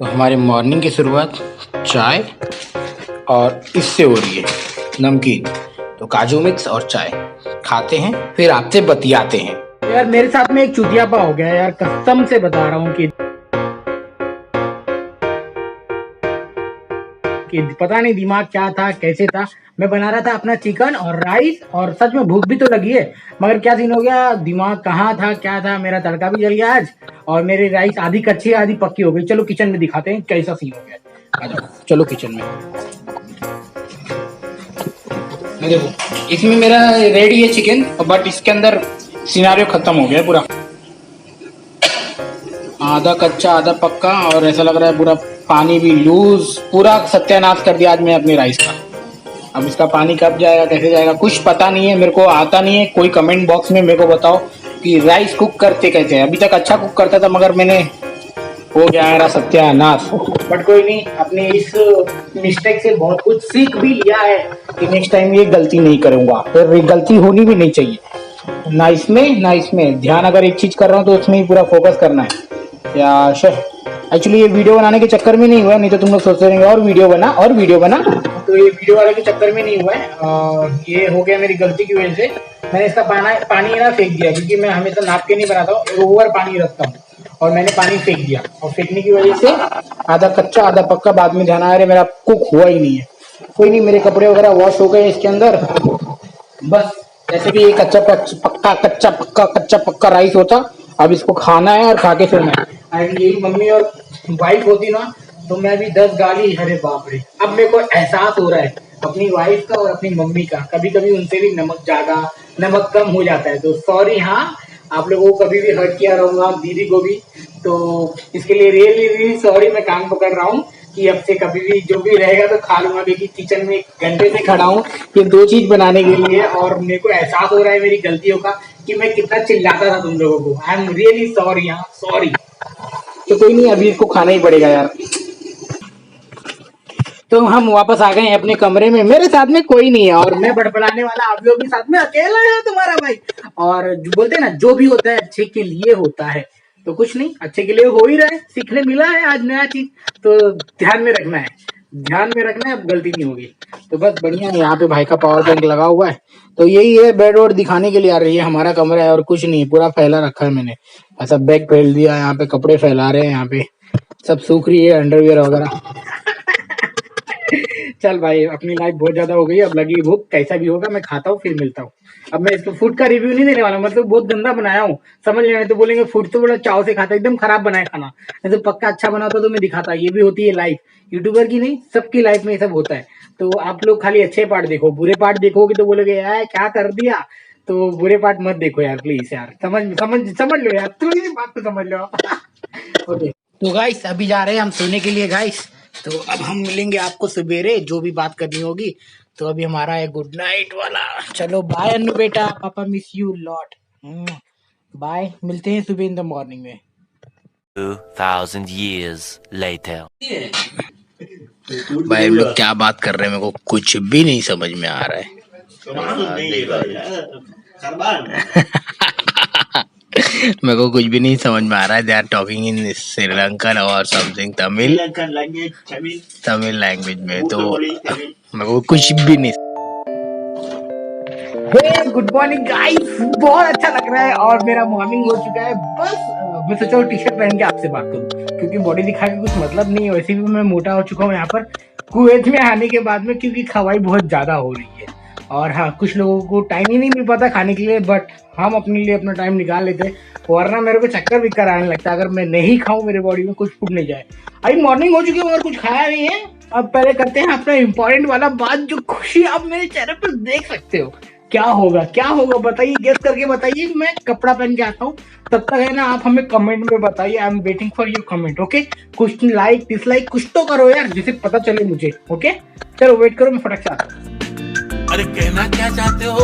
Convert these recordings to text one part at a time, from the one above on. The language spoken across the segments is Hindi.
तो हमारी मॉर्निंग की शुरुआत चाय और इससे हो रही है, नमकीन। तो काजू मिक्स और चाय खाते हैं, फिर आपसे बतियाते हैं। यार मेरे साथ में एक चुतियापा हो गया यार, कसम से बता रहा हूँ कि पता नहीं दिमाग क्या था, कैसे था। मैं बना रहा था अपना चिकन और राइस, और सच में भूख भी तो लगी है, मगर क्या सीन हो गया, दिमाग कहाँ था क्या था, मेरा तड़का भी जल गया आज और मेरी राइस आधी कच्ची आधी पक्की हो गई। चलो किचन में दिखाते हैं कैसा सीन हो गया। आ जाओ, चलो किचन में। देखो इसमें मेरा रेडी है चिकन, बट इसके अंदर सिनारियो खत्म हो गया पूरा, आधा कच्चा आधा पक्का, और ऐसा लग रहा है पूरा पानी भी लूज, पूरा सत्यानाश कर दिया आज मैं अपनी राइस का। अब इसका पानी कब जाएगा, कैसे जाएगा, कुछ पता नहीं है, मेरे को आता नहीं है। कोई कमेंट बॉक्स में मेरे को बताओ कि राइस कुक करते कैसे हैं। अभी तक अच्छा कुक करता था, मगर मैंने हो गया मेरा सत्यानाश। बट कोई नहीं, अपने इस मिस्टेक से बहुत कुछ सीख भी लिया है कि नेक्स्ट टाइम ये गलती नहीं करूंगा, फिर ये गलती होनी भी नहीं चाहिए। ना इसमें ध्यान, अगर एक चीज कर रहा हूँ तो उसमें ही पूरा फोकस करना है। या एक्चुअली ये वीडियो बनाने के चक्कर में नहीं हुआ, नहीं तो तुम लोग सोचते रहेंगे और वीडियो बना। तो ये वीडियो वाले के चक्कर में नहीं हुआ है, ये हो गया मेरी गलती की वजह से। मैंने इसका पानी ना फेंक दिया, क्योंकि मैं हमेशा नाप के नहीं बनाता हूँ, ओवर पानी रखता हूँ, और मैंने पानी फेंक दिया, और फेंकने की वजह से आधा कच्चा आधा पक्का बाद में ध्यान आया मेरा कुक हुआ ही नहीं है। कोई नहीं, मेरे कपड़े वगैरह वॉश हो गए इसके अंदर। बस जैसे कि ये कच्चा पक्का राइस होता, अब इसको खाना है और खा के सोना है। यही मम्मी और वाइफ होती ना, तो मैं भी 10 गाली, अरे बाप रे। अब मेरे को एहसास हो रहा है अपनी वाइफ का और अपनी मम्मी का, कभी कभी उनसे भी नमक ज्यादा नमक कम हो जाता है, तो सॉरी। हाँ, आप लोगों को कभी भी हर्ट किया रहूंगा, दीदी को भी, तो इसके लिए रियली सॉरी। मैं कान पकड़ रहा हूँ कि अब से कभी भी जो भी रहेगा तो खा लूंगा, क्योंकि किचन में 1 घंटे से खड़ा हूँ ये 2 चीज बनाने के लिए, और मेरे को एहसास हो रहा है मेरी गलतियों का कि मैं कितना चिल्लाता था तुम लोगों को। I am really sorry. हाँ सॉरी। तो कोई नहीं, अभी इसको खाना ही पड़ेगा यार। तो हम वापस आ गए हैं अपने कमरे में, मेरे साथ में कोई नहीं है, और मैं बड़बड़ाने वाला आप लोग के साथ में अकेला है तुम्हारा भाई। और जो बोलते हैं ना, जो भी होता है अच्छे के लिए होता है, तो कुछ नहीं, अच्छे के लिए हो ही रहा है, सीखने मिला है आज नया चीज, तो ध्यान में रखना है, अब गलती नहीं होगी। तो बस बढ़िया है। यहाँ पे भाई का पावर बैंक लगा हुआ है, तो यही है, बेड वोड दिखाने के लिए आ रही है, हमारा कमरा है और कुछ नहीं, पूरा फैला रखा है मैंने, ऐसा बैग फैल दिया, यहाँ पे कपड़े फैला रहे हैं, यहाँ पे सब सूख रही है, अंडरवियर वगैरह। चल भाई, अपनी लाइफ बहुत ज्यादा हो गई, अब लगी भूख, कैसा भी होगा मैं खाता हूँ, फिर मिलता हूँ। अब मैं इसको फूड का रिव्यू नहीं देने वाला, मतलब बहुत गंदा बनाया हूँ, समझ लेना, तो बोलेंगे फूड तो बड़ा चाव से खाता, एकदम खराब बनाया खाना, नहीं तो पक्का अच्छा बनाता तो मैं दिखाता। ये भी होती है लाइफ, यूट्यूबर की नहीं, सबकी लाइफ में ये सब होता है। तो आप लोग खाली अच्छे पार्ट देखो, बुरे पार्ट देखोगे तो बोलोगे यार क्या कर दिया, तो बुरे पार्ट मत देखो यार प्लीज यार, समझ लो यार, थोड़ी सी बात तो समझ लो। ओके, तो गाइस अभी जा रहे हैं हम सोने के लिए गाइस, तो अब हम मिलेंगे आपको सवेरे, जो भी बात करनी होगी। तो अभी हमारा है गुड नाइट वाला, चलो बाय अन्नू बेटा, पापा मिस यू लॉट, बाय, मिलते हैं सुबह इन द मॉर्निंग में। 2000 years later. भाई हम लोग क्या बात कर रहे हैं, मेरे को कुछ भी नहीं समझ में आ रहा है। मेरे को कुछ भी नहीं समझ में आ रहा है। They are talking in Sri Lankan और समथिंग तमिल लैंग्वेज में, तो मेरे को कुछ भी नहीं। गुड मॉर्निंग गाइस, बहुत अच्छा लग रहा है और मेरा मॉर्निंग हो चुका है। बस मैं सोचा टी शर्ट पहन के आपसे बात करूं, क्योंकि बॉडी दिखा के कुछ मतलब नहीं है, वैसे भी मैं मोटा हो चुका हूं यहाँ पर कुवैत में आने के बाद में, क्योंकि खवाई बहुत ज्यादा हो रही है। और हाँ, कुछ लोगों को टाइम ही नहीं मिल पाता खाने के लिए, बट हम अपने लिए अपना टाइम निकाल लेते, वरना मेरे को चक्कर विक्कर आने लगता है अगर मैं नहीं खाऊं, मेरे बॉडी में कुछ फूड नहीं जाए। अभी मॉर्निंग हो चुकी है मगर कुछ खाया नहीं है। अब पहले करते हैं अपना इम्पोर्टेंट वाला बात, जो खुशी आप मेरे चेहरे पर देख सकते हो। क्या होगा बताइए, गेस करके बताइए। मैं कपड़ा पहन के आता हूँ, तब तक है ना आप हमें कमेंट में बताइए। I am waiting for your comment. Okay, कुछ लाइक डिसलाइक कुछ तो करो यार, जिसे पता चले मुझे। ओके चलो वेट करो, मैं फटक से आता हूँ। अरे कहना क्या चाहते हो?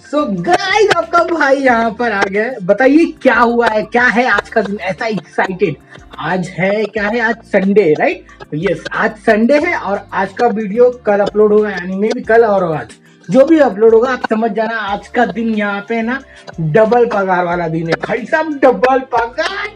सो गाइस, आपका भाई यहाँ पर आ गया। बताइए क्या हुआ है, क्या है आज का दिन ऐसा एक्साइटेड। आज है क्या है, आज संडे राइट। यस, आज संडे है और आज का वीडियो कल अपलोड होगा, यानी मे भी कल और आज जो भी अपलोड होगा आप समझ जाना। आज का दिन यहाँ पे ना डबल पगार वाला दिन है भाई साहब, डबल पगार।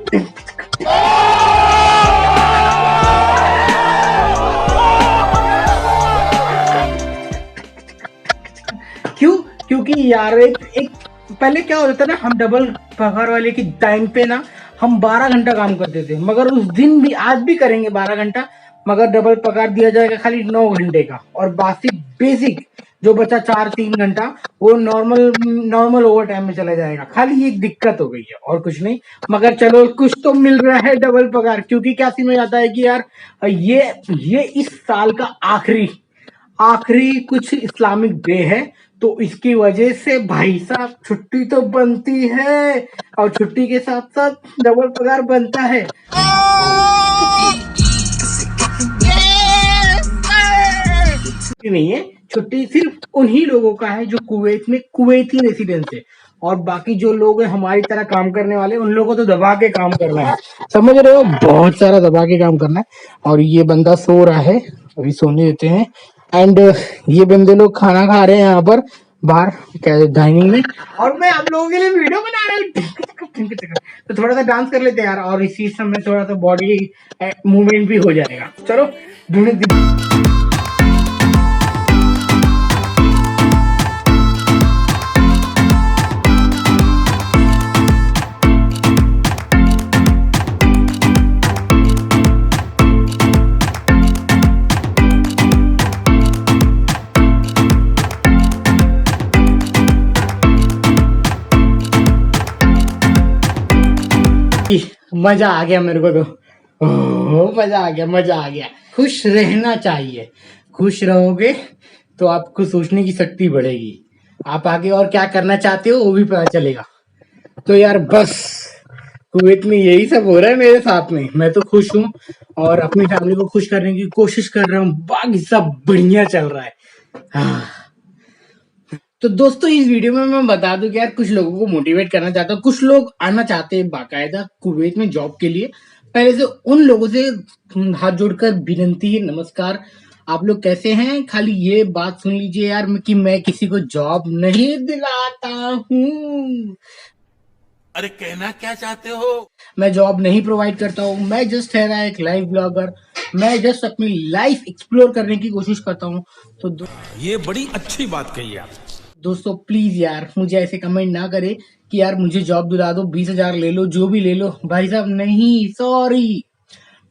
यार एक पहले क्या होता था ना, हम डबल पगार वाले की टाइम पे ना हम 12 घंटा काम करते थे, मगर उस दिन भी आज भी करेंगे 12 घंटा, मगर डबल पगार दिया जाएगा खाली 9 घंटे का, और बाकी बेसिक जो बचा 4-3 घंटा वो नॉर्मल ओवर टाइम में चला जाएगा। खाली एक दिक्कत हो गई है और कुछ नहीं, मगर चलो कुछ तो मिल रहा है डबल पगार। क्योंकि क्या सीन हो जाता है कि यार ये इस साल का आखिरी कुछ इस्लामिक डे है, तो इसकी वजह से भाई साहब छुट्टी तो बनती है, और छुट्टी के साथ साथ डबल पगार बनता है। नहीं है, छुट्टी सिर्फ उन्हीं लोगों का है जो कुवैत में कुवैती रेसिडेंस है, और बाकी जो लोग हैं हमारी तरह काम करने वाले, उन लोगों को तो दबा के काम करना है, समझ रहे हो, बहुत सारा दबा के काम करना है। और ये बंदा सो रहा है, अभी सोने देते हैं। एंड ये बंदे लोग खाना खा रहे हैं यहाँ पर बाहर क्या डाइनिंग में, और मैं आप लोगों के लिए वीडियो बना रहा हूँ। तो थोड़ा सा डांस कर लेते हैं यार, और इसी समय थोड़ा सा बॉडी मूवमेंट भी हो जाएगा। चलो ढूंढे मजा आ गया मेरे को, तो मजा आ गया। खुश रहना चाहिए, खुश रहोगे तो आपको सोचने की शक्ति बढ़ेगी, आप आगे और क्या करना चाहते हो वो भी पता चलेगा। तो यार बस कुवैत में यही सब हो रहा है मेरे साथ में, मैं तो खुश हूँ और अपनी फैमिली को खुश करने की कोशिश कर रहा हूँ, बाकी सब बढ़िया चल रहा है। हाँ। तो दोस्तों इस वीडियो में मैं बता दूं कि यार कुछ लोगों को मोटिवेट करना चाहता हूँ, कुछ लोग आना चाहते हैं बाकायदा कुवैत में जॉब के लिए। पहले से उन लोगों से हाथ जोड़कर विनती है, नमस्कार, आप लोग कैसे हैं, खाली ये बात सुन लीजिए यार कि मैं किसी को जॉब नहीं दिलाता हूँ, अरे कहना क्या चाहते हो? मैं जॉब नहीं प्रोवाइड करता हूँ, मैं जस्ट है ना एक लाइफ ब्लॉगर, मैं जस्ट अपनी लाइफ एक्सप्लोर करने की कोशिश करता हूँ। तो ये बड़ी अच्छी बात कही आप। दोस्तों प्लीज यार मुझे ऐसे कमेंट ना करे कि यार मुझे जॉब दिला दो, 20,000 ले लो, जो भी ले लो, भाई साहब नहीं, सॉरी,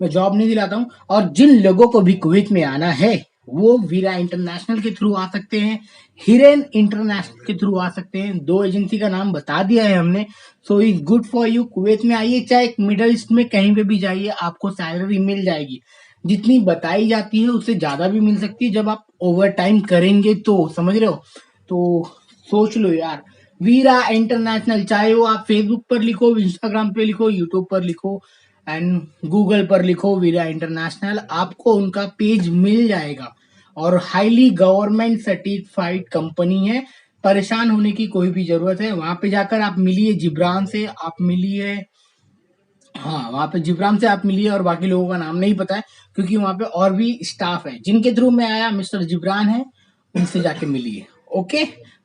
मैं जॉब नहीं दिलाता हूँ। और जिन लोगों को भी कुवैत में आना है वो वीरा इंटरनेशनल के थ्रू आ सकते हैं, हिरेन इंटरनेशनल के थ्रू आ सकते हैं, 2 एजेंसी का नाम बता दिया है हमने। So is good for you, Kuwait में आइए, चाहे मिडल ईस्ट में कहीं पे भी जाइए, आपको सैलरी मिल जाएगी, जितनी बताई जाती है उससे ज्यादा भी मिल सकती है जब आप ओवर टाइम करेंगे, तो समझ रहे हो। तो सोच लो यार, वीरा इंटरनेशनल, चाहे वो आप फेसबुक पर लिखो, इंस्टाग्राम पे लिखो, यूट्यूब पर लिखो एंड गूगल पर लिखो वीरा इंटरनेशनल, आपको उनका पेज मिल जाएगा। और हाईली गवर्नमेंट सर्टिफाइड कंपनी है, परेशान होने की कोई भी जरूरत है। वहां पे जाकर आप मिलिए जिब्रान से, आप मिलिए, हाँ वहां पे जिब्रान से आप मिलिए, और बाकी लोगों का नाम नहीं पता है क्योंकि वहां पे और भी स्टाफ है, जिनके थ्रू मैं आया मिस्टर जिब्रान है, उनसे जाके मिलिए। ओके,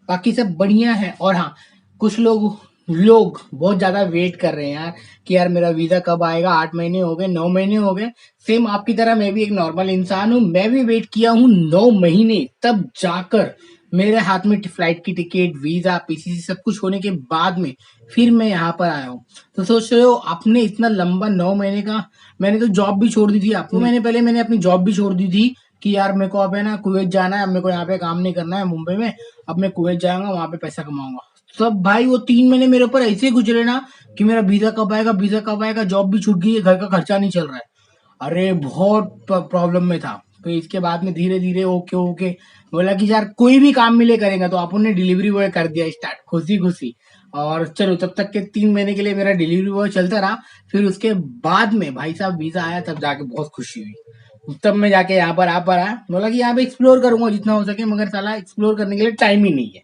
बाकी सब बढ़िया है। और हाँ, कुछ लोग बहुत ज्यादा वेट कर रहे हैं यार कि यार मेरा वीजा कब आएगा, 8 महीने हो गए, 9 महीने हो गए, सेम आपकी तरह मैं भी एक नॉर्मल इंसान हूँ, मैं भी वेट किया हूँ 9 महीने, तब जाकर मेरे हाथ में फ्लाइट की टिकट, वीजा, पीसीसी सब कुछ होने के बाद में फिर मैं यहाँ पर आया हूँ। तो सोच रहे हो आपने इतना लंबा 9 महीने का, मैंने तो जॉब भी छोड़ दी थी, आपको महीने पहले मैंने अपनी जॉब भी छोड़ दी थी कि यार मेरे को अब है ना कुवैत जाना है, अब मेरे को यहाँ पे काम नहीं करना है मुंबई में, अब मैं कुवैत जाऊंगा, वहां पे पैसा कमाऊंगा। सब भाई वो 3 महीने मेरे ऊपर ऐसे गुजरे ना कि मेरा वीजा कब आएगा, जॉब भी छूट गई है, घर का खर्चा नहीं चल रहा है, अरे बहुत प्रॉब्लम में था। तो इसके बाद में धीरे धीरे ओके बोला कि यार कोई भी काम मिले करेगा, तो अपन ने डिलीवरी बॉय कर दिया स्टार्ट, खुशी। और चलो तब तक के 3 महीने के लिए मेरा डिलीवरी बॉय चलता रहा, फिर उसके बाद में भाई साहब वीजा आया, तब जाके बहुत खुशी हुई, तब मैं जाके यहाँ पर आया, बोला कि यहाँ पे एक्सप्लोर करूंगा जितना हो सके, मगर साला एक्सप्लोर करने के लिए टाइम ही नहीं है।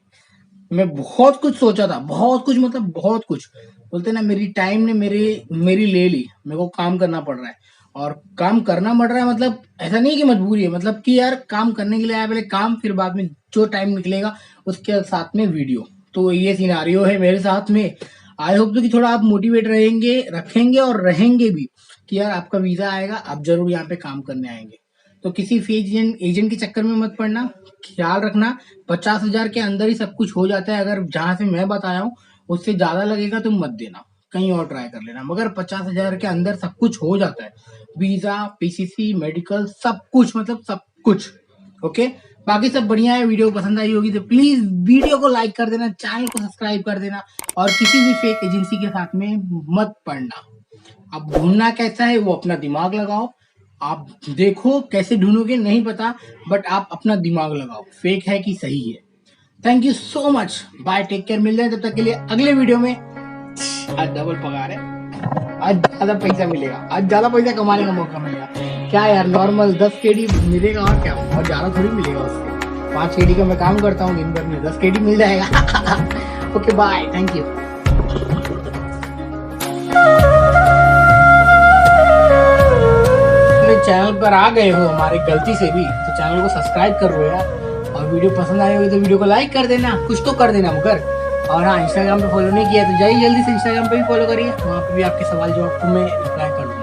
मैं बहुत कुछ सोचा था, बहुत कुछ, मतलब बहुत कुछ, बोलते ना मेरी टाइम ने मेरी ले ली, मेरे को काम करना पड़ रहा है, और काम करना पड़ रहा है मतलब ऐसा नहीं कि मजबूरी है, मतलब कि यार काम करने के लिए आया, पहले काम, फिर बाद में जो टाइम निकलेगा उसके साथ में वीडियो। तो ये सिनारियो है मेरे साथ में। आई होप तो कि थोड़ा आप मोटिवेट रखेंगे और रहेंगे भी कि यार आपका वीजा आएगा, आप जरूर यहाँ पे काम करने आएंगे। तो किसी फेक एजेंट के चक्कर में मत पड़ना। ख्याल रखना 50,000 के अंदर ही सब कुछ हो जाता है। अगर जहां से मैं बताया हूँ उससे ज्यादा लगेगा तो मत देना, कहीं और ट्राई कर लेना। मगर 50,000 के अंदर सब कुछ हो जाता है, वीजा, पीसीसी, मेडिकल, सब कुछ, मतलब सब कुछ। ओके, बाकी सब बढ़िया है। वीडियो पसंद आई होगी तो प्लीज वीडियो को लाइक कर देना, चैनल को सब्सक्राइब कर देना और किसी भी फेक एजेंसी के साथ में मत पड़ना। अब ढूंढना कैसा है वो अपना दिमाग लगाओ, आप देखो कैसे ढूंढोगे नहीं पता, बट आप अपना दिमाग लगाओ फेक है कि सही है। Thank you so much, bye, take care. मिल जाए तब तक के लिए अगले वीडियो में। आज डबल पगार है, आज ज्यादा पैसा मिलेगा, आज ज्यादा पैसा कमाने का मौका मिलेगा। क्या यार, नॉर्मल 10 केडी मिलेगा और क्या, और ज्यादा थोड़ी मिलेगा उससे। 5 केडी का मैं काम करता हूँ दिन भर में, 10 केडी मिल जाएगा। Okay bye, thank you. Channel पर आ गए हो हमारे गलती से भी तो चैनल को सब्सक्राइब कर लो यार, और वीडियो पसंद आई होगी तो वीडियो को लाइक कर देना, कुछ तो कर देना मगर। और हाँ, इंस्टाग्राम पे फॉलो नहीं किया तो जाइए जल्दी से इंस्टाग्राम पे भी फॉलो करिए, वहाँ पे भी आपके सवाल जवाब को मैं रिप्लाई कर दूँगा।